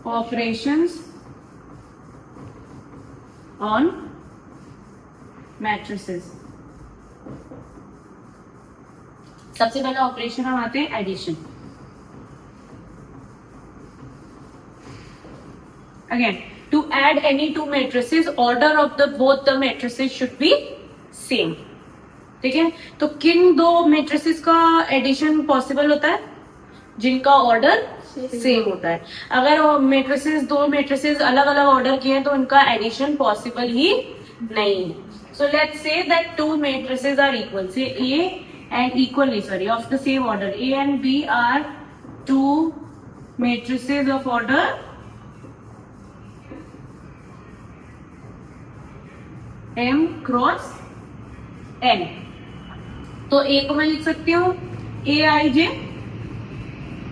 Operations on matrices. सबसे पहला operation हम आते हैं addition. Again, to add any two matrices, order of the both the matrices should be same. ठीक है, तो किन दो matrices का एडिशन पॉसिबल होता है जिनका ऑर्डर सेम होता है. अगर दो मेट्रिसेस अलग अलग ऑर्डर किए हैं तो उनका एडिशन पॉसिबल ही नहीं है. So let's say that two matrices are equal, say A and equally sorry of the same order. A and B are two matrices of order m cross n. तो a को मैं लिख सकती हूँ a i j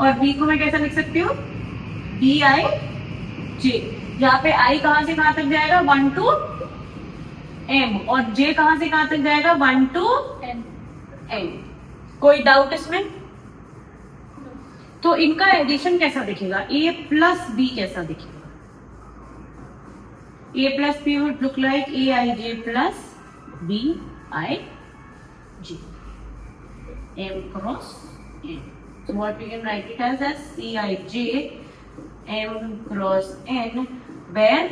और b को मैं कैसा लिख सकती हूँ b i j. यहाँ पे i कहां से कहां तक जाएगा 1 to m और j कहां से कहां तक जाएगा 1 to n. कोई डाउट इसमें? तो इनका एडिशन कैसा दिखेगा, a प्लस b कैसा दिखेगा? a plus b would look like aij plus bij m cross n. So what we can write it as Cij m cross n, where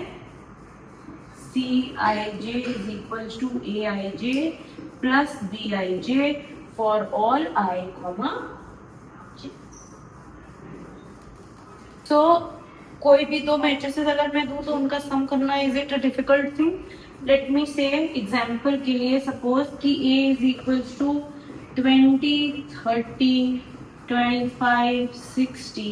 Cij is equals to aij plus bij for all I comma j. So कोई भी दो matrices अगर मैं दूं तो उनका sum करना is it a difficult thing? Let me say example के लिए सपोज कि a is equals to 20 30 25 60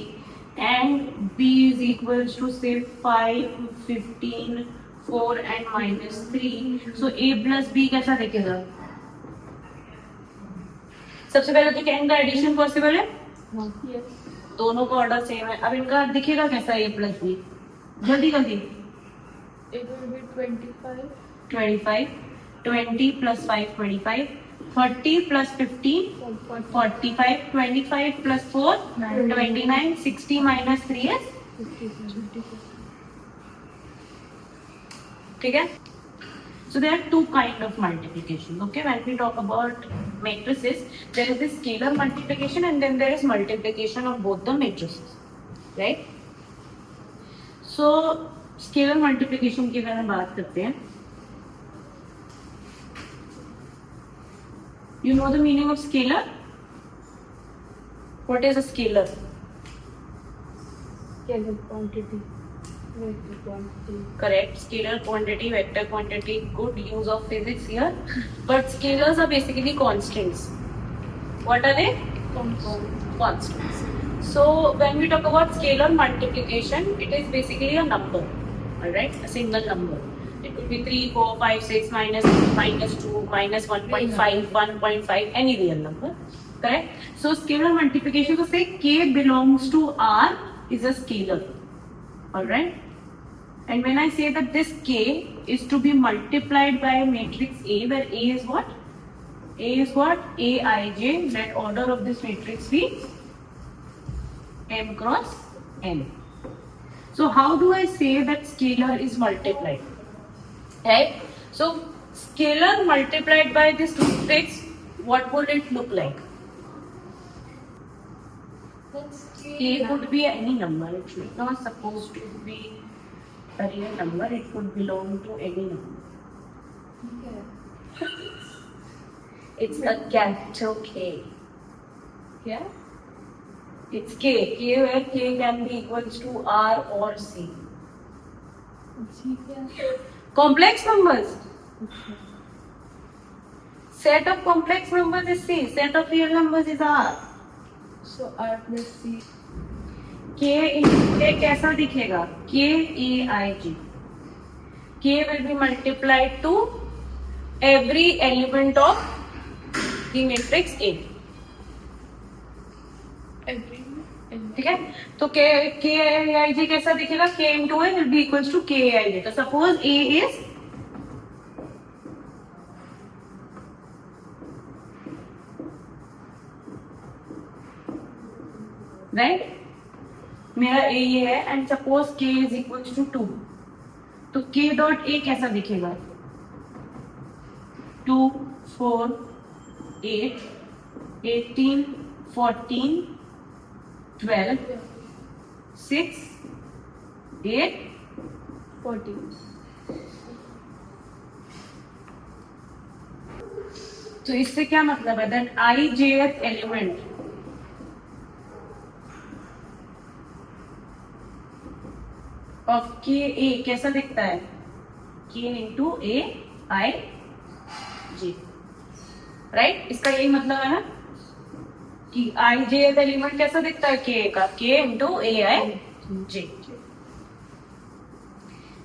and b is equals to say 5 15 4 and -3. So a plus b कैसा दिखेगा? सबसे पहले तो क्या इनका एडिशन पॉसिबल है? yes. दोनों का ऑर्डर सेम है. अब इनका दिखेगा कैसा a प्लस बी? जल्दी जल्दी. It will be 25 20 plus 5 25 30 plus 15 45 25 plus 4 29 60 minus 3 is 55. ठीक है. So there are two kind of multiplication. Okay, when we talk about matrices, there is this scalar multiplication and then there is multiplication of both the matrices, right? So scalar multiplication की अगर हम बात करते हैं, you know the meaning of scalar? What is a scalar? Scalar quantity, vector quantity. Correct. Scalar quantity, vector quantity. Good use of physics here. But scalars are basically constants. What are they? Constants. So when we talk about scalar multiplication, it is basically a number. Alright? A single number. It could be 3, 4, 5, 6, minus 2, minus 1.5, 1.5, any real number. Correct? So scalar multiplication, so say k belongs to R is a scalar. Alright? And when I say that this k is to be multiplied by matrix A, where A is what? A is what? Aij. Let order of this matrix be m cross n. So how do I say that scalar is multiplied? Right? So scalar multiplied by this matrix, what would it look like? K could be any number. It is not supposed to be a real number. It could belong to any number. Okay. It's a capital K. Yeah. It's K. K where K can be equals to R or C. Complex numbers. Set of complex numbers is C. Set of real numbers is R. So R plus C. K into K कैसा दिखेगा? K A I G. K will be multiplied to every element of the matrix A. ठीक है, तो के I जे कैसा दिखेगा, K into A will be equals to K I जे। तो suppose A is right, मेरा ए ये है एंड सपोज के इज इक्वल्स टू 2, तो के डॉट ए कैसा दिखेगा, 2 4 8 18 14 12 6 8 14. तो इससे क्या मतलब है, that I J F element of के ए कैसा दिखता है, के into A I J, right. इसका यही मतलब है ना कि आई जे एफ एलिमेंट कैसा दिखता है, के का, के into A I J.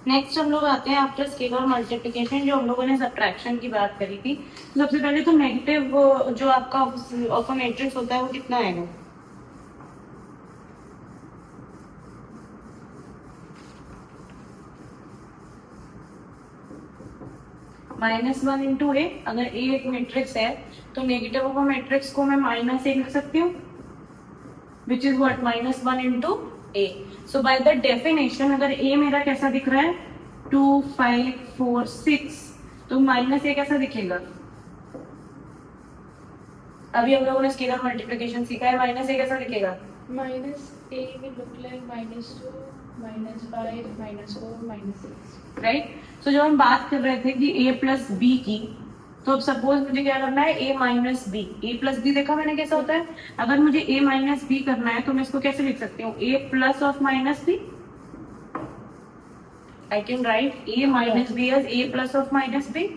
Next हम लोग आते हैं आफ्टर स्केलर मल्टीप्लिकेशन, जो हम लोगों ने सब्ट्रैक्शन की बात करी थी। सबसे पहले तो नेगेटिव जो आपका ऑफ अ मैट्रिक्स होता है वो कितना आएगा, -1 इंटू ए। अगर ए एक मैट्रिक्स है तो नेगेटिव ऑफ अ मैट्रिक्स को मैं -1 लिख सकती हूँ, which is what, -1 into A. So by the definition अगर ए मेरा कैसा दिख रहा है, 2 5 4 6, तो -a कैसा दिखेगा, अभी हम लोगों ने स्केलर मल्टीप्लिकेशन सीखा है, -a कैसा दिखेगा, Minus a will look like -2, -5, -4, -6. Right. सो जब हम बात कर रहे थे कि a प्लस बी की, तो अब सपोज मुझे क्या करना है, a minus B. a plus B देखा मैंने कैसा होता है, अगर मुझे a माइनस बी करना है तो मैं इसको कैसे लिख सकती हूँ, a plus of minus B. I can write a minus B as a plus of minus B.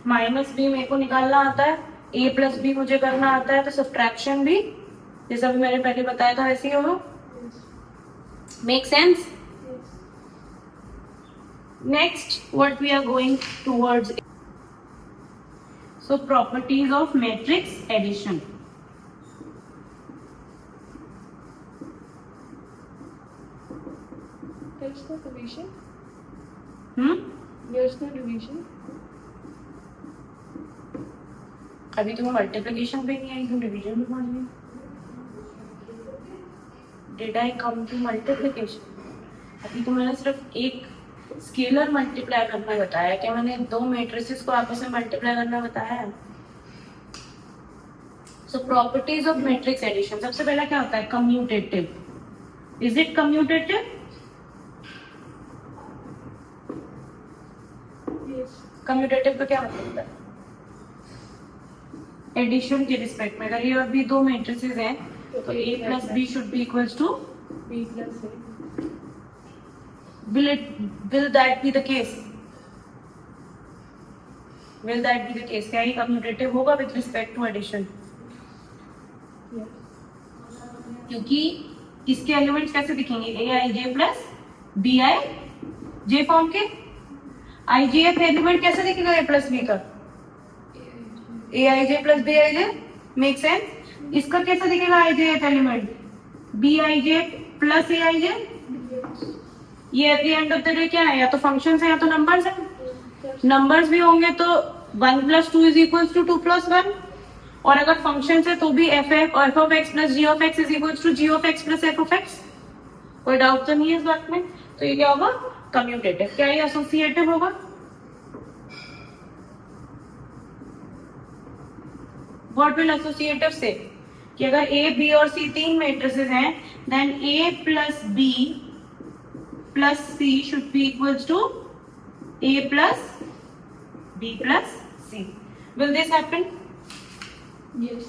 Minus B मेरे को निकालना आता है, a प्लस बी मुझे करना आता है, तो सब्ट्रैक्शन भी जैसा अभी मैंने पहले बताया था वैसे ही होगा। Make sense. Next, what we are going towards. So, properties of matrix addition. There's no division. There's no division. अभी तुम्हें मल्टीप्लिकेशन पे नहीं आई, तुम डिवीजन में पहुंच गई। Did I come to multiplication? अभी तो मैंने सिर्फ एक स्केलर मल्टीप्लाई करना बताया, क्या मैंने दो मैट्रिसेस को आपस में मल्टीप्लाई करना बताया है। सो प्रॉपर्टीज ऑफ मैट्रिक्स एडिशन, सबसे पहला क्या होता है, commutative. Is it commutative? Commutative का क्या मतलब होता है, एडिशन के रिस्पेक्ट में। अगर ये अभी दो मैट्रिसेस हैं तो a plus B should be equals to b plus a. will that be the case? Will that be the case? क्या ये कम्यूटेटिव होगा with respect to addition? Yes. क्योंकि इसके एलिमेंट्स कैसे दिखेंगे, A I J plus B I J form के। I J F element कैसे दिखेगा ए प्लस बी का, A I J plus B I J. Make sense. इसका कैसा दिखेगा I J F element, B I J plus A I J. ये at the end of the day क्या है, या तो फंक्शंस है या तो नंबर्स है। नंबर्स भी होंगे तो 1 + 2 = 2 + 1, और अगर फंक्शंस है तो भी F of X plus G of X is equal to G of X plus F of X. कोई डाउट तो नहीं है इस बात में। तो ये क्या होगा, कम्यूटेटिव। क्या ये एसोसिएटिव होगा, व्हाट विल एसोसिएटिव से, कि अगर ए बी और सी तीन मैट्रिसेस हैं then A plus B plus C should be equals to A plus B plus C. Will this happen? Yes.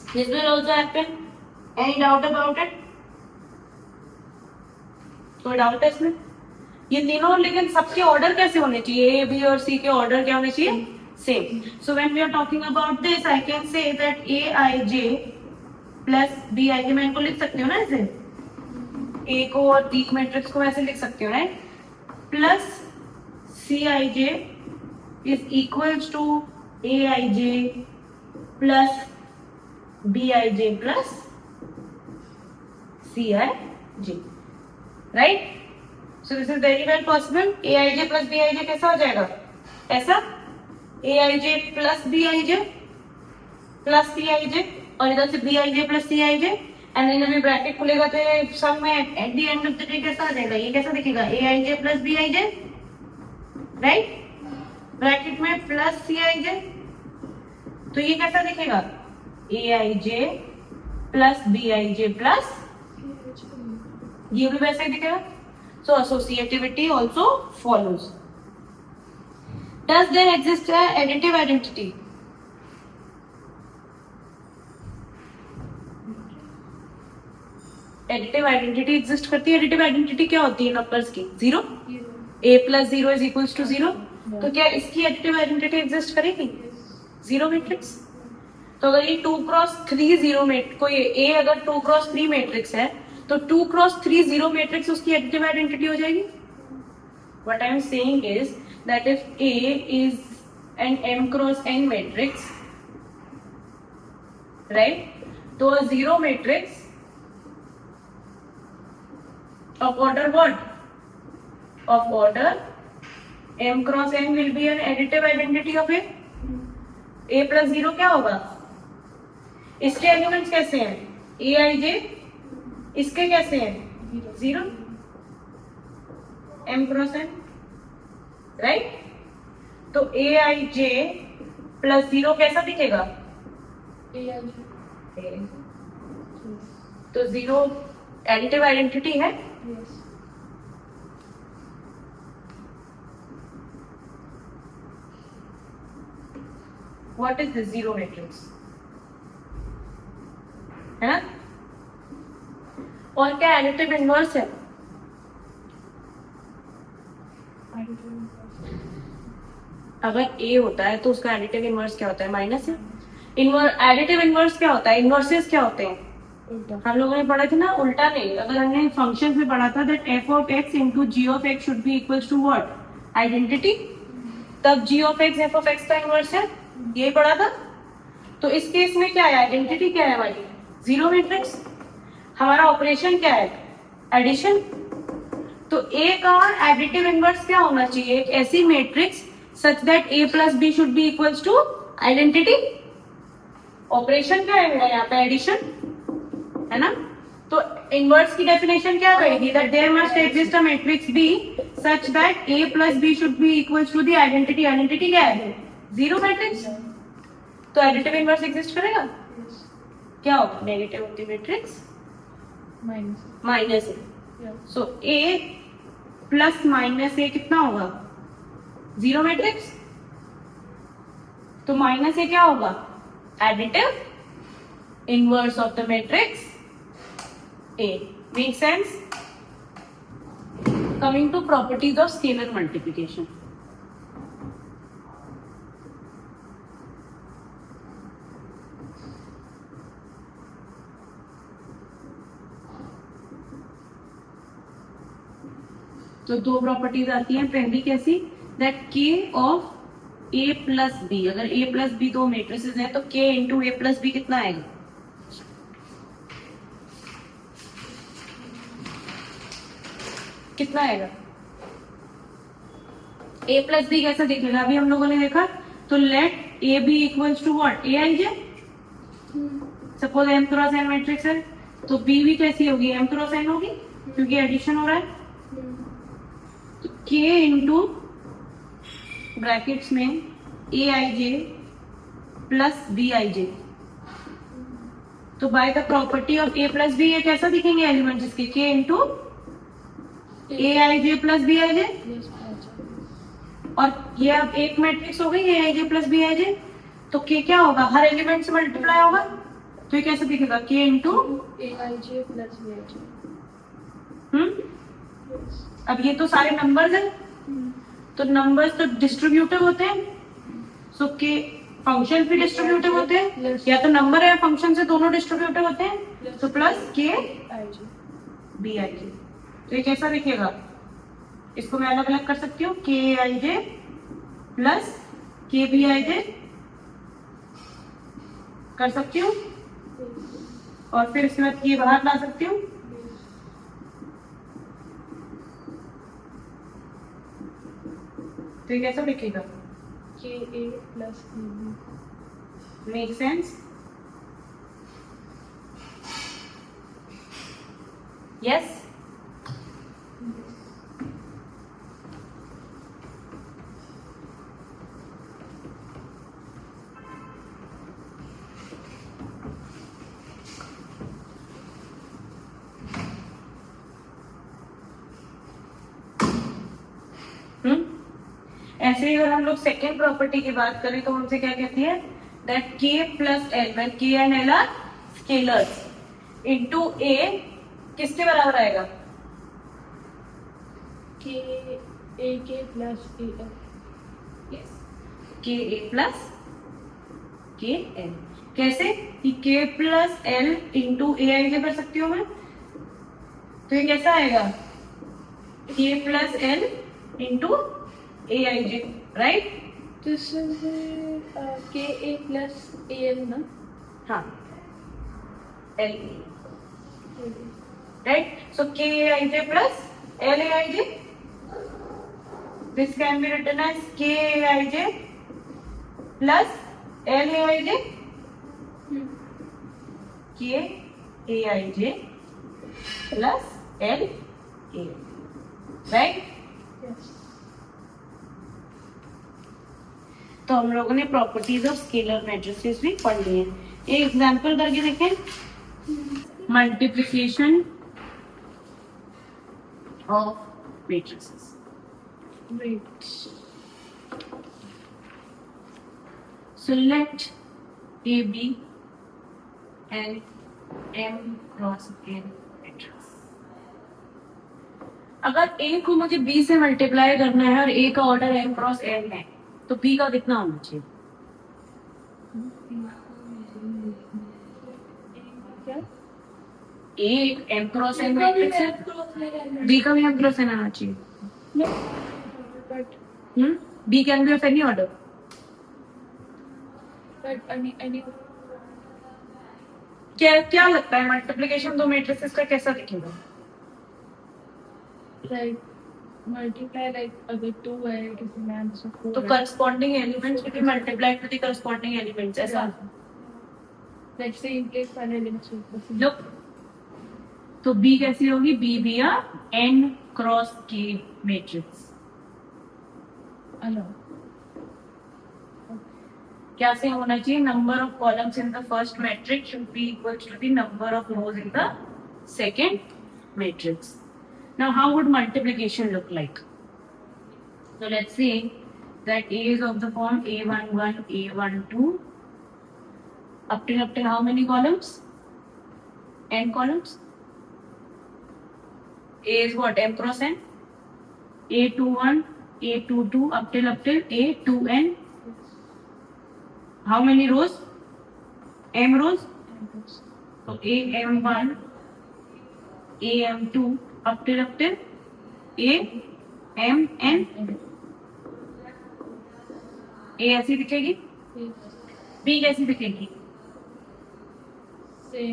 This will also happen. Any doubt about it? कोई doubt है इसमें? ये तीनों लेकिन सबके ऑर्डर कैसे होने चाहिए, ए बी और सी के ऑर्डर क्या होने चाहिए, same. So when we are talking about this I can say that A I J plus B I J, मैं इनको लिख सकती हूँ ना ऐसे, ए को और बी मैट्रिक्स को ऐसे लिख सकती हूँ, right, plus C I J is equals to A I J plus B I J plus Cij, right? So this is very well possible. Aij plus Bij कैसा हो जाएगा? ऐसा Aij plus Bij plus Cij और इधर से Bij plus Cij and then जब ये bracket खुलेगा तो ये सब में at the end of the day कैसा आ जाएगा? ये कैसा दिखेगा? Aij plus Bij, right? Bracket में प्लस Cij, तो ये कैसा दिखेगा? Aij प्लस Bij प्लस, ये भी वैसे ही दिखेगा. So associativity also follows. Does there exist an additive identity? Additive identity exist करती है. एडिटिव आइडेंटिटी क्या होती है नंबर्स की? Zero. a plus zero is equals to zero. तो क्या इसकी एडिटिव आइडेंटिटी एग्जिस्ट करेगी? Zero matrix. तो अगर ये 2x3 जीरो मैट्रिक्स, कोई a अगर 2x3 मैट्रिक्स है तो 2x3 जीरो मैट्रिक्स उसकी एडिटिव आइडेंटिटी हो जाएगी. What I am saying is that if a is an m cross n matrix, right, तो a zero matrix of order what? Of order m cross n will be an additive identity of a. a plus zero क्या होगा? इसके elements कैसे हैं? Aij, इसके कैसे हैं? Zero. m cross n, right? तो Aij प्लस जीरो कैसा दिखेगा? तो जीरो एडिटिव आइडेंटिटी है. Yes. What is this zero matrix? है ना? और क्या एडिटिव इनवर्स है? अगर A होता है तो उसका एडिटिव इनवर्स क्या होता है? माइनस है. एडिटिव इनवर्स क्या होता है? इनवर्सेस क्या होते हैं? हम लोगों ने पढ़ा था ना, उल्टा नहीं. अगर हमने फंक्शन में पढ़ा था that f of x into g of x should be equals to what? Identity. तब g of x f of x का इनवर्स है, ये पढ़ा था. तो इस केस में क्या है? आइडेंटिटी क्या है हमारी? Zero matrix. हमारा ऑपरेशन क्या है? एडिशन. तो a का एडिटिव इनवर्स क्या होना चाहिए? एक ऐसी matrix such that a plus b should be equals to identity. Operation क्या है मेरा यहाँ पे? एडिशन, है ना? तो इनवर्स की डेफिनेशन क्या करेगी? That there must exist a matrix B such that A plus B should be equals to the identity. Identity क्या है? Zero matrix. तो एडिटिव इनवर्स एग्जिस्ट करेगा. क्या होगा? Negative of the matrix minus है. So A plus minus A कितना होगा? Zero matrix. तो माइनस A क्या होगा? Additive inverse of the matrix A. Make sense? Coming to properties of scalar multiplication. तो दो प्रॉपर्टीज आती हैं. पहली कैसी? That k of a plus b. अगर a प्लस b दो मैट्रिसेस हैं तो k into a plus b कितना आएगा? कितना आएगा? a प्लस बी कैसा दिखेगा? अभी हम लोगों ने देखा. तो let a B equals to what? Aij. Suppose m cross n matrix है तो b भी कैसी होगी? m क्रॉस n होगी क्योंकि एडिशन हो रहा है. तो k इंटू ब्रैकेट्स में Aij प्लस Bij. तो by the property of a plus b ये कैसा दिखेंगे एलिमेंट? जिसके k into Aij plus Bij. और ये अब एक मैट्रिक्स हो गई Aij प्लस Bij. तो k क्या होगा? हर एलिमेंट से मल्टीप्लाई होगा. तो ये कैसे दिखेगा? k into Aij plus Bij. अब ये तो सारे नंबर्स हैं. तो नंबर्स तो डिस्ट्रीब्यूटिव होते हैं. सो के फंक्शन भी डिस्ट्रीब्यूटिव होते हैं. या तो नंबर है फंक्शन से दोनों डिस्ट्रीब्यूटिव होते हैं. तो प्लस k Bij. तो ये कैसा दिखेगा? इसको मैं अलग अलग कर सकती हूँ. Kij प्लस Kbij कर सकती हूँ. और फिर इसके बाद ये बाहर ला सकती हूँ. तो ये कैसा लिखेगा? K A plus K B. Make sense? Yes? ऐसे ही अगर हम लोग सेकेंड प्रॉपर्टी की बात करें तो हमसे क्या कहती है? That k plus L, when k and l are scalars, into a किसके बराबर आएगा? K A K plus A L. Yes, k a plus k l. कैसे? कि k plus l into a आई जे कर सकती हूँ मैं, तो ये कैसा आएगा? k plus l into a I J, right? This is K A plus A L ना? हाँ, l, right? So k a I j plus l a I j. This can be written as k a I j plus l a I j. k a I j plus l a I j, right? Yes. तो हम लोगों ने properties of scalar matrices भी पढ़ लिए हैं. एक example करके देखें. Multiplication of matrices. Wait. So let A be an M cross N matrix. अगर A को मुझे B से मल्टीप्लाई करना है और A का ऑर्डर M क्रॉस N है, तो B का कितना होना चाहिए? क्या? A M cross N matrix है, B का भी M क्रॉस N आना चाहिए. No. But B can be of any order. any क्या लगता है मल्टीप्लिकेशन दो मैट्रिसेस का कैसा दिखेगा? like multiply like अगर 2 है किसी में आंसर 4 तो corresponding elements will be multiplied to the corresponding elements, ऐसा? let's say in place वाले एलिमेंट्स को लो, तो B कैसी होगी? B भी a N cross K matrix. अलग क्या से होना चाहिए? Number of columns in the first matrix should be equal to the number of rows in the second matrix. Now how would multiplication look like? So let's say that A is of the form A11, A12 up till how many columns? N columns. A is what? M cross N. A21, A22 up till A2N. How many rows? M rows. So AM1, AM2 up till AMN. A ऐसी दिखेगी, B कैसी दिखेगी?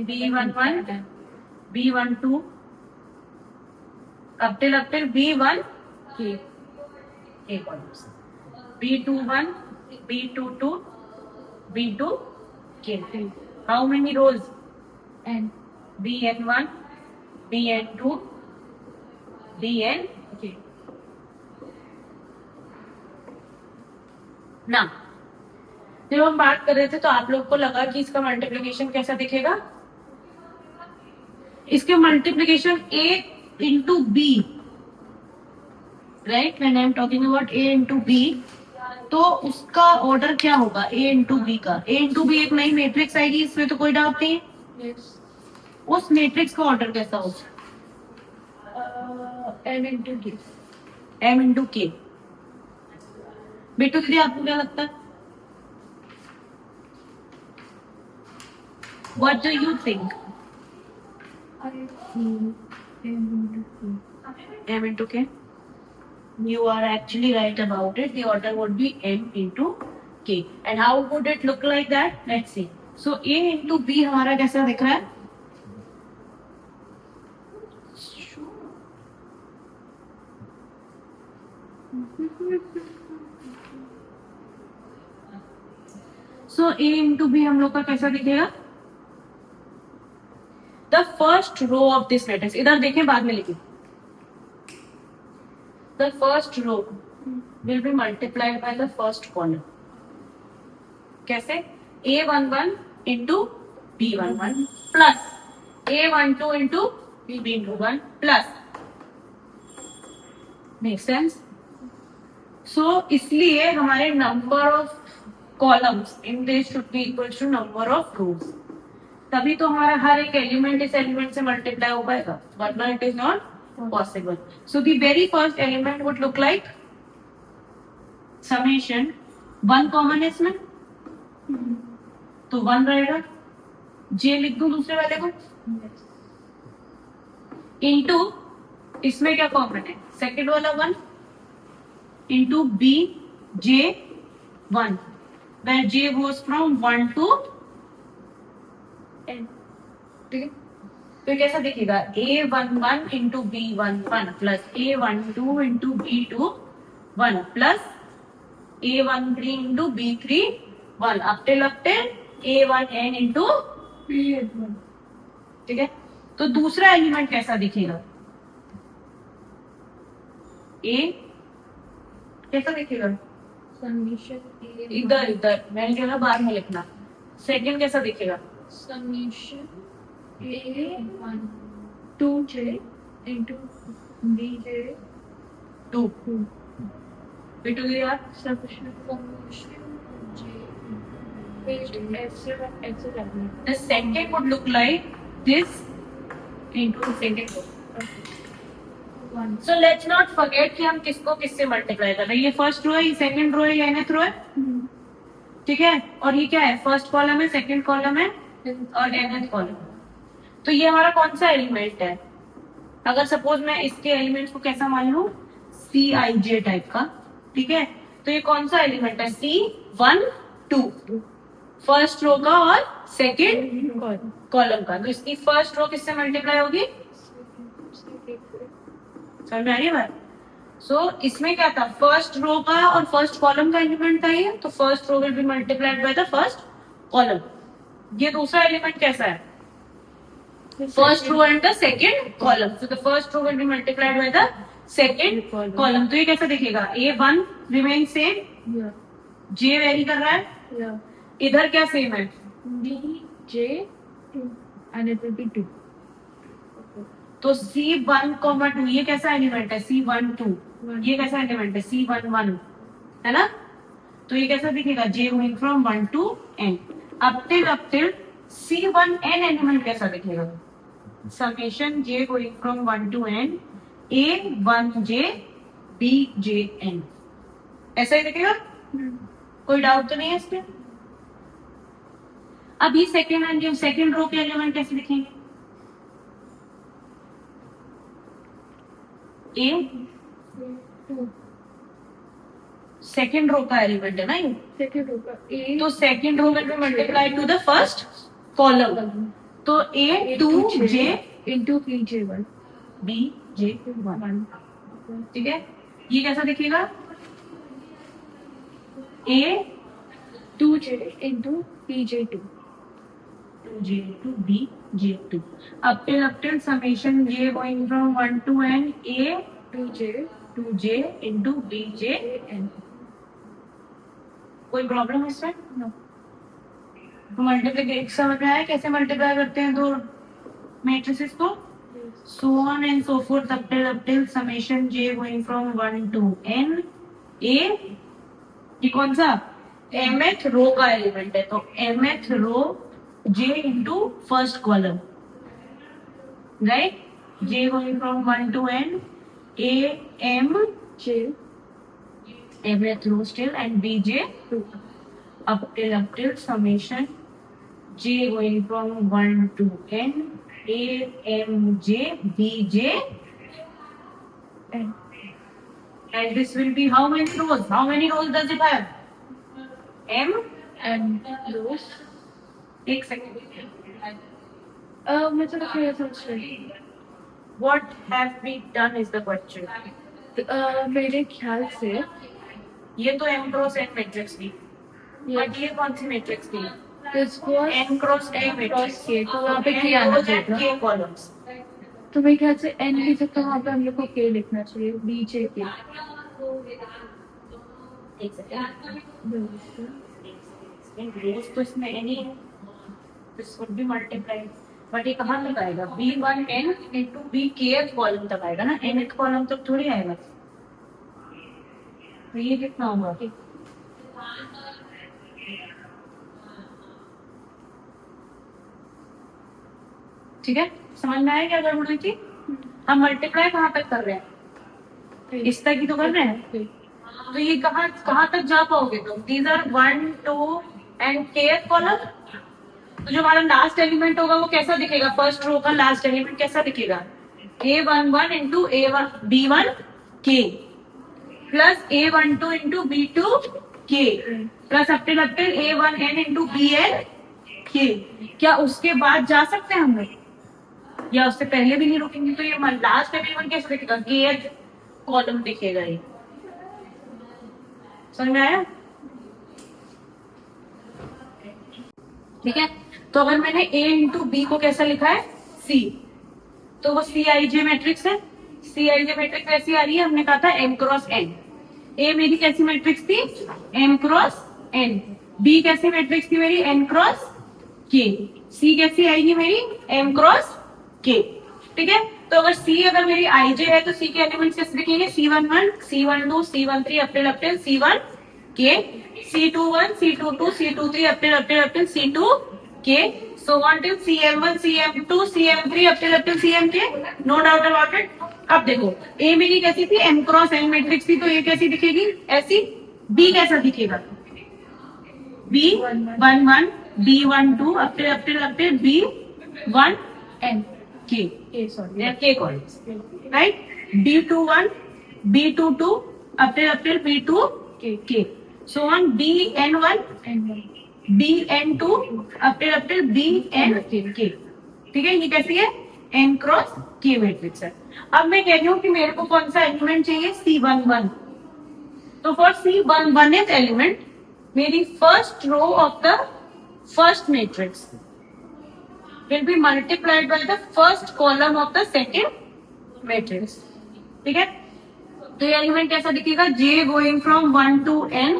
B11, B12 up till B1 K columns. B21, B22, B2 K. How many rows? N. BN1, BN2, BN K. ना जब हम बात कर रहे थे तो आप लोग को लगा कि इसका मल्टीप्लिकेशन कैसा दिखेगा? इसके multiplication A into B, right? When I am talking about A into B, तो उसका ऑर्डर क्या होगा? A इंटू B का. A इंटू B एक नई मैट्रिक्स आएगी, इसमें तो कोई डाउट नहीं. Yes. उस मैट्रिक्स का ऑर्डर कैसा होगा? M into K. M into K. बेटू दीदी आपको क्या लगता है? What do you think? I think M into K. M into K. You are actually right about it. The order would be M into K. And how would it look like that? Let's see. So A into B हमारा कैसा दिख रहा है? So A into B हम लोग का कैसा दिखेगा? The first row of this matrix, इधर देखें बाद में लिखिए, the first row will be multiplied by the first column. कैसे? A11 into B11 plus A12 into B21 plus. Make sense? So इसलिए हमारे number of columns in this should be equal to number of rows. तभी तो हमारा हर एक element इस element से multiply हो पाएगा, वरना it is not possible. So the very first element would look like summation, one common है इसमें तो वन रहेगा, जे लिख दूं दूसरे वाले को, इंटू इसमें क्या कॉमन है, सेकेंड वाला one, into B J one, where j goes from 1 to n. ठीक है, तो कैसा दिखेगा? A11 into B11 plus A12 into B21 plus A13 into B31 up till A1n into B1. ठीक है, तो दूसरा एलिमेंट कैसा दिखेगा? A कैसा दिखेगा? इधर इधर मैंने कहा बाद में लिखना. सेकंड कैसा दिखेगा? Summation A1 2j into bj 2 Bittu यार. sufficient summation j wait x7 The second would look like this into the second row. 1 So let's not forget कि हम किसको किससे मल्टीप्लाई कर रहे हैं. ये फर्स्ट रो है, ये सेकंड रो है, ये nth रो है. ठीक है, और ये क्या है? फर्स्ट कॉलम है, सेकंड कॉलम है और nth कॉलम. तो ये हमारा कौन सा एलिमेंट है? अगर सपोज मैं इसके एलिमेंट्स को कैसा मान लूं, Cij टाइप का. ठीक है, तो ये कौन सा एलिमेंट है? C12 फर्स्ट रो का और सेकंड कॉलम का. तो इसकी फर्स्ट रो किससे मल्टीप्लाई होगी? समझ में आ रही है बात? सो इसमें क्या था? फर्स्ट रो का और फर्स्ट कॉलम का एलिमेंट था ये, तो first row will be multiplied by the first column. ये दूसरा एलिमेंट कैसा है? First row and the second column. So the first row will be multiplied by the second column. तो ये कैसा दिखेगा? A1 remain same, J very कर रहा है, इधर क्या सेम है? bj 2 and it will be 2. तो C1,2 ये कैसा एलिमेंट है? C12 ये कैसा एलिमेंट है? C11 है ना. तो ये कैसा दिखेगा? J going from 1 to n up till C1n element कैसा दिखेगा? Summation J going from 1 to n A1j Bjn ऐसा ही दिखेगा. कोई डाउट तो नहीं है इसमें? अब ये सेकंड रो के एलिमेंट कैसे दिखेंगे? ए सेकेंड रो का एलिमेंट है ना ये. Second row का a तो second row will be multiplied to the first column. तो A2j into bj1 Bj1. ठीक है, ये कैसा दिखेगा? A 2j into bj2 2j2 Bj2 up till summation J going from 1 to n A 2j into Bjn. कोई problem है इसमें? no तो मल्टीप्लिकेशन समझ में आया कैसे मल्टीप्लाई करते हैं दो मैट्रिसेस को? So on and so forth up till summation J going from 1 to n A. ये कौन सा? mth रो का एलिमेंट है, तो mth row J into first column, right? J going from 1 to n A M j mth row still and Bj 2 up till summation J going from 1 to n A M J Bj n and this will be how many rows? How many rows does it have? M and rows. एक second. मैं तो clear समझ रही. What have we done is the question. मेरे ख्याल से ये तो M क्रॉस N मैट्रिक्स थी. बट ये कौन सी मैट्रिक्स थी? This was n cross a matrix. K, तो वहाँ पे K आना चाहिए था। k columns. तो मेरे ख्याल से n की जगह वहाँ पे हम लोग को K लिखना चाहिए, BJ K। एक सेकंड, रोज तो इसमें n ही है, this would be multiplied, but ये कहाँ तक आएगा? b1n into b kth column तक आएगा ना, nth कॉलम तक थोड़ी आएगा। तो ये कितना होगा? ठीक है, समझ में आया क्या गड़बड़ हुई थी? हम मल्टीप्लाई कहाँ तक कर रहे हैं? इस तक ही तो कर रहे हैं। तो ये कहाँ कहाँ तक जा पाओगे तुम? These are 1 2 and kth column. तो जो हमारा लास्ट एलिमेंट होगा वो कैसा दिखेगा? फर्स्ट रो का लास्ट एलिमेंट कैसा दिखेगा? a11 into b1 k plus a12 into b2 k plus up till a1n into bn k। क्या उसके बाद जा सकते हैं हम लोग, या उससे पहले भी नहीं रुकेंगे? तो ये लास्ट एलिमेंट कैसे दिखेगा? kth कॉलम दिखेगा ये। समझ में आया? ठीक है, तो अगर मैंने a इंटू बी को कैसा लिखा है? c, तो वो CIJ मैट्रिक्स है। CIJ मैट्रिक्स कैसी आ रही है? हमने कहा था m क्रॉस n। a मेरी कैसी मैट्रिक्स थी? m cross n। b कैसी मैट्रिक्स थी मेरी? n cross k। c कैसी आएगी मेरी? m cross k। ठीक है, तो अगर c अगर मेरी IJ है तो c के एलिमेंट्स कैसे दिखेंगे? C11 C12 C13 up till C1 k, C21 C22 C23 up till C2 k, so on till CM1 CM2 CM3 up till CMk। No doubt about it. अब देखो a मेरी कैसी थी? m क्रॉस n मैट्रिक्स थी, तो a कैसी दिखेगी? ऐसी। b कैसा दिखेगा? B11 B12 up till B1n k, k columns, right? B21 B22 up till B2 k, so on BN1 BN2 up till BN k। ठीक है, ये कैसी है? n क्रॉस k मैट्रिक्स है। अब मैं कह रही हूँ कि मेरे को कौन सा एलिमेंट चाहिए? C11। तो फॉर C11th एलिमेंट मेरी first row of the first matrix will be multiplied by the first column of the second matrix। ठीक है, तो ये एलिमेंट कैसा दिखेगा? j going from 1 to n।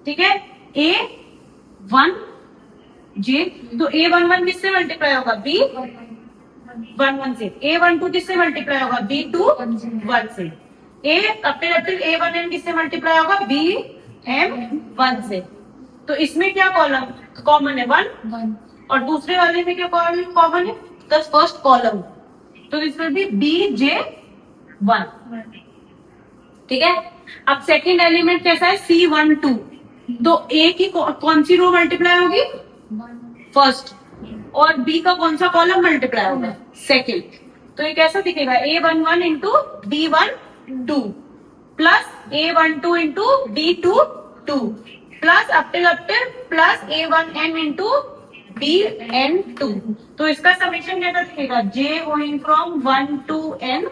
ठीक है, a1 j, तो a11 किससे मल्टीप्लाई होगा? b11 से। a12 किससे मल्टीप्लाई होगा? b21 से। अपटिल a1n किससे मल्टीप्लाई होगा? bm1 से। तो इसमें क्या कॉलम कॉमन है? 1। और दूसरे वाले में क्या कॉमन है? द फर्स्ट कॉलम, तो दिस विल बी bj1। ठीक है, अब सेकंड एलिमेंट कैसा है? C12, तो a की कौन सी रो मल्टीप्लाई होगी? फर्स्ट। और b का कौन सा कॉलम मल्टीप्लाई होगा? सेकंड। तो ये कैसा दिखेगा? a11 into b12 plus a12 into b22 plus up till plus a1n into bn2। तो इसका समेशन कैसा दिखेगा? j going from 1 to n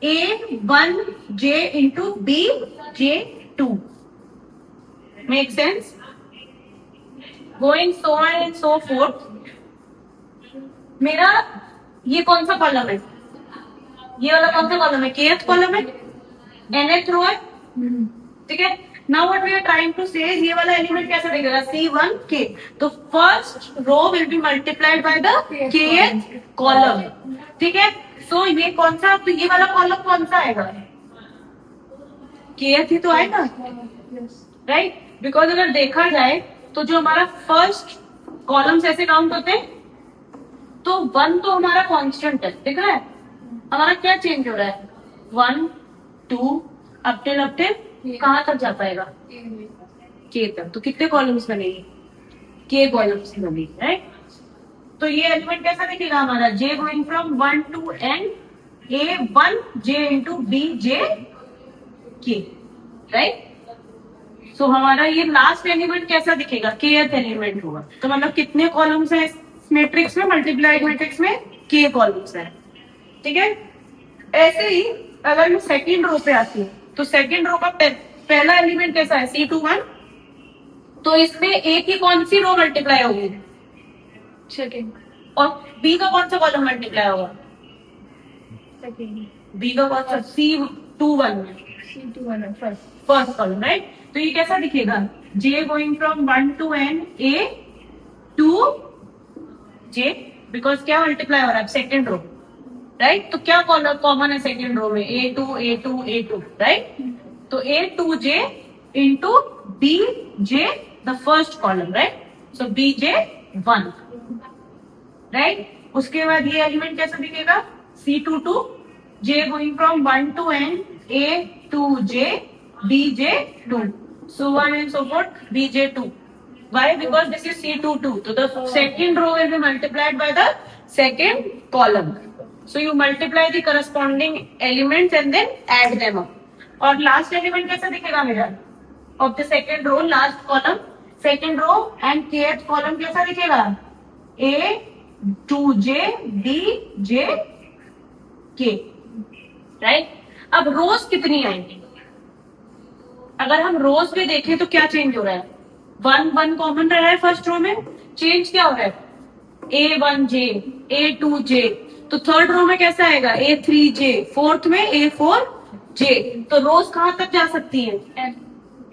a1j into bj2। Make sense? Going so on and so fourth. मेरा ये कौन सा कॉलम है? ये वाला कौन सा कॉलम है? kth कॉलम है, nth रो है। ठीक है, now what we are trying to say, ये वाला एलिमेंट कैसा दिखेगा? C1k। तो first row will be multiplied by the kth column. ठीक है, सो ये कौन सा, तो ये वाला कॉलम कौन सा आएगा? kth ही तो आएगा, राइट? बिकॉज अगर देखा जाए तो जो हमारा फर्स्ट कॉलम्स ऐसे काउंट होते हैं, तो 1 तो हमारा कांस्टेंट है, दिख रहा है? हमारा क्या चेंज हो रहा है? 1 2 अपटिल कहाँ तक जा पाएगा? k तक। तो कितने कॉलम्स बनेगी? k कॉलम्स बनेगी, राइट? तो ये एलिमेंट कैसा दिखेगा हमारा? j going from 1 to n a1j into bj k, right? So हमारा ये लास्ट एलिमेंट कैसा दिखेगा? kth एलिमेंट होगा। तो मतलब कितने कॉलम्स है इस मैट्रिक्स में? मल्टीप्लाइड मैट्रिक्स में k कॉलम्स है। ठीक है, ऐसे ही अगर मैं सेकंड रो पे आती हूँ, तो सेकंड रो का पहला एलिमेंट कैसा है C21, तो इसमें A की कौन सी रो मल्टीप्लाई होगी सेकेंड और B का कौन सा कॉलम मल्टीप्लाई होगा, सेकेंड B का कौन सा C21 में C21 first first column, right. तो ये कैसा दिखेगा, J going from 1 to n A to J, because क्या मल्टीप्लाई हो रहा है सेकेंड रो, राइट। तो क्या कॉलम कॉमन है सेकेंड रो में, A2 A2 A2, राइट। तो A2J into BJ the first column, right. So BJ1, right. उसके बाद ये एलिमेंट कैसा दिखेगा C22, J going from 1 to n A to J BJ2, so on and so forth BJ2. Why? Because this is C22, so the second row will be multiplied by the second column. So you multiply the corresponding elements and then add them up. और last element कैसा दिखेगा मेरा of the second row, last column second row and kth column कैसा दिखेगा A 2J B J K, right. अब rows कितनी आएंगी, अगर हम रोज में देखें तो क्या चेंज हो रहा है, 1 कॉमन रह रहा है फर्स्ट रो में, चेंज क्या हो रहा है A1J A2J, तो थर्ड रो में कैसा आएगा A3J, फोर्थ में A4J, तो रोज कहां तक जा सकती है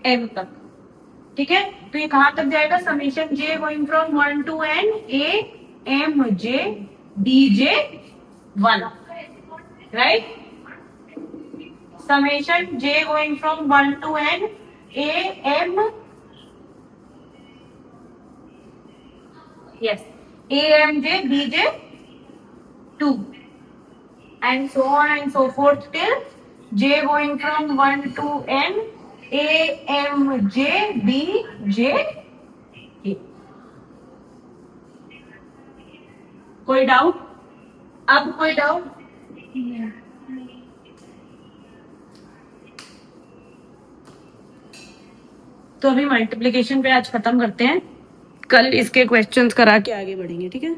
M तक, ठीक है। तो ये कहां तक जाएगा, summation J going from 1 to n A M J B J 1, right. Summation J going from 1 to n A M, yes, A M J B J 2, and so on and so forth till J going from 1 to n A M J B J K. कोई doubt, अब कोई doubt, तो अभी multiplication पे आज खत्म करते हैं, कल इसके क्वेश्चंस करा के आगे बढ़ेंगे, ठीक है।